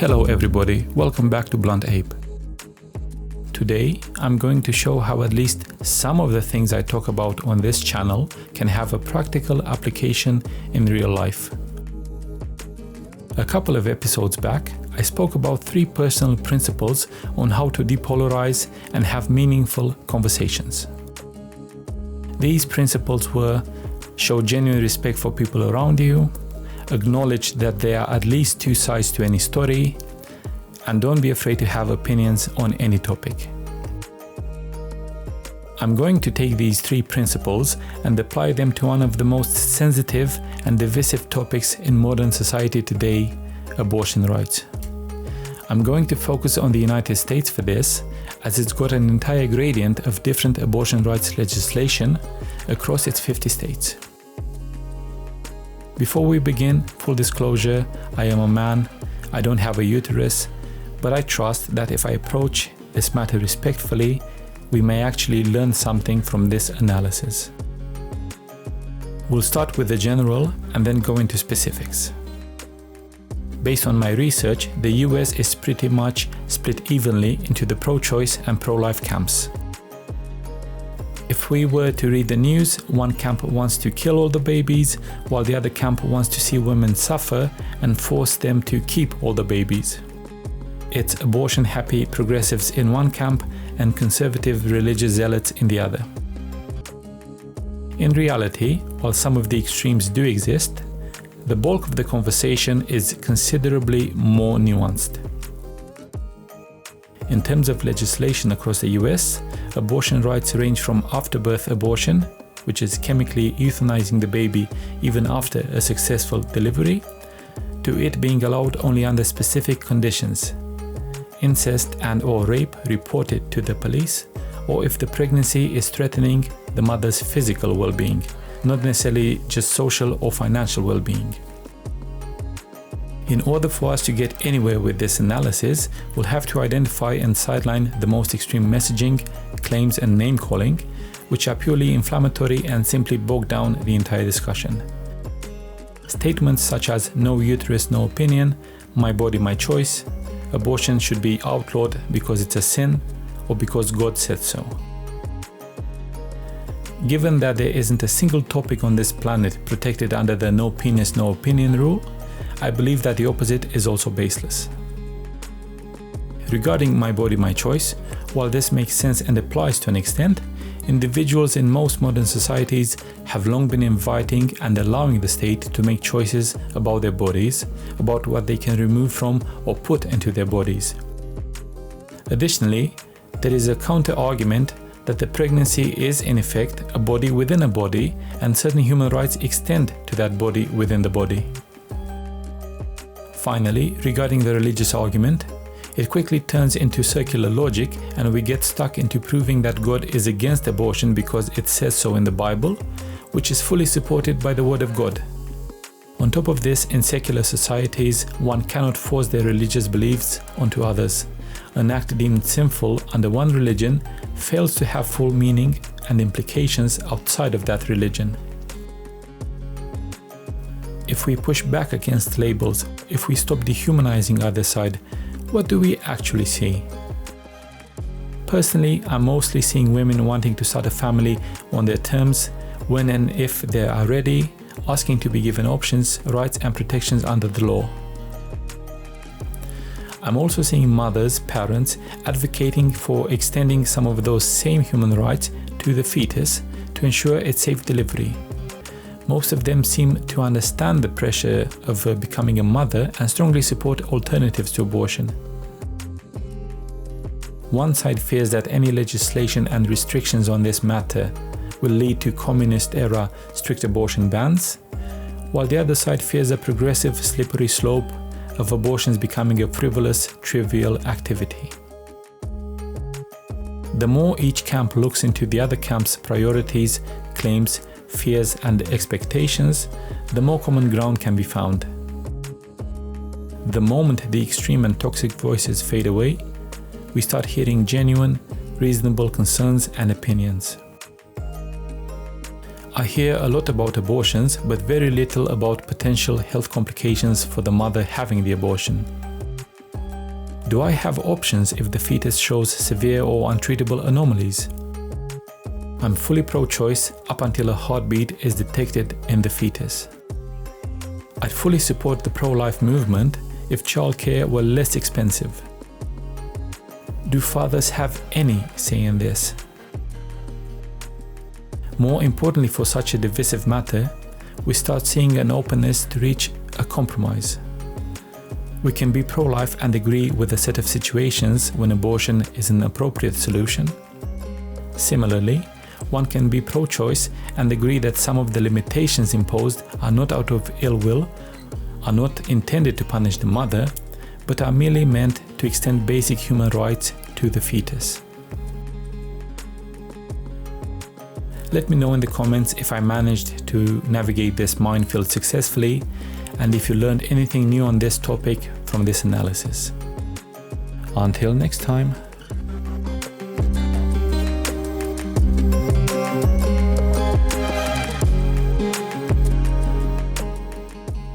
Hello everybody, welcome back to Blunt Ape. Today, I'm going to show how at least some of the things I talk about on this channel can have a practical application in real life. A couple of episodes back, I spoke about 3 personal principles on how to depolarize and have meaningful conversations. These principles were: show genuine respect for people around you, acknowledge that there are at least 2 sides to any story, and don't be afraid to have opinions on any topic. I'm going to take these 3 principles and apply them to one of the most sensitive and divisive topics in modern society today, abortion rights. I'm going to focus on the United States for this, as it's got an entire gradient of different abortion rights legislation across its 50 states. Before we begin, full disclosure, I am a man, I don't have a uterus, but I trust that if I approach this matter respectfully, we may actually learn something from this analysis. We'll start with the general and then go into specifics. Based on my research, the US is pretty much split evenly into the pro-choice and pro-life camps. If we were to read the news, one camp wants to kill all the babies, while the other camp wants to see women suffer and force them to keep all the babies. It's abortion-happy progressives in one camp and conservative religious zealots in the other. In reality, while some of the extremes do exist, the bulk of the conversation is considerably more nuanced. In terms of legislation across the US, abortion rights range from afterbirth abortion, which is chemically euthanizing the baby even after a successful delivery, to it being allowed only under specific conditions: incest and/or rape reported to the police, or if the pregnancy is threatening the mother's physical well-being, not necessarily just social or financial well-being. In order for us to get anywhere with this analysis, we'll have to identify and sideline the most extreme messaging, claims and name-calling, which are purely inflammatory and simply bog down the entire discussion. Statements such as "no uterus, no opinion," "my body, my choice," "abortion should be outlawed because it's a sin," or "because God said so." Given that there isn't a single topic on this planet protected under the "no penis, no opinion" rule, I believe that the opposite is also baseless. Regarding "my body, my choice," while this makes sense and applies to an extent, individuals in most modern societies have long been inviting and allowing the state to make choices about their bodies, about what they can remove from or put into their bodies. Additionally, there is a counter-argument that the pregnancy is in effect a body within a body, and certain human rights extend to that body within the body. Finally, regarding the religious argument, it quickly turns into circular logic and we get stuck into proving that God is against abortion because it says so in the Bible, which is fully supported by the Word of God. On top of this, in secular societies, one cannot force their religious beliefs onto others. An act deemed sinful under one religion fails to have full meaning and implications outside of that religion. If we push back against labels, if we stop dehumanizing either side, what do we actually see? Personally, I'm mostly seeing women wanting to start a family on their terms, when and if they are ready, asking to be given options, rights and protections under the law. I'm also seeing mothers, parents, advocating for extending some of those same human rights to the fetus to ensure its safe delivery. Most of them seem to understand the pressure of becoming a mother and strongly support alternatives to abortion. One side fears that any legislation and restrictions on this matter will lead to communist-era strict abortion bans, while the other side fears a progressive slippery slope of abortions becoming a frivolous, trivial activity. The more each camp looks into the other camp's priorities, claims, fears and expectations, the more common ground can be found. The moment the extreme and toxic voices fade away, we start hearing genuine, reasonable concerns and opinions. I hear a lot about abortions, but very little about potential health complications for the mother having the abortion. Do I have options if the fetus shows severe or untreatable anomalies? I'm fully pro-choice up until a heartbeat is detected in the fetus. I'd fully support the pro-life movement if childcare were less expensive. Do fathers have any say in this? More importantly, for such a divisive matter, we start seeing an openness to reach a compromise. We can be pro-life and agree with a set of situations when abortion is an appropriate solution. Similarly, one can be pro-choice and agree that some of the limitations imposed are not out of ill will, are not intended to punish the mother, but are merely meant to extend basic human rights to the fetus. Let me know in the comments if I managed to navigate this minefield successfully and if you learned anything new on this topic from this analysis. Until next time.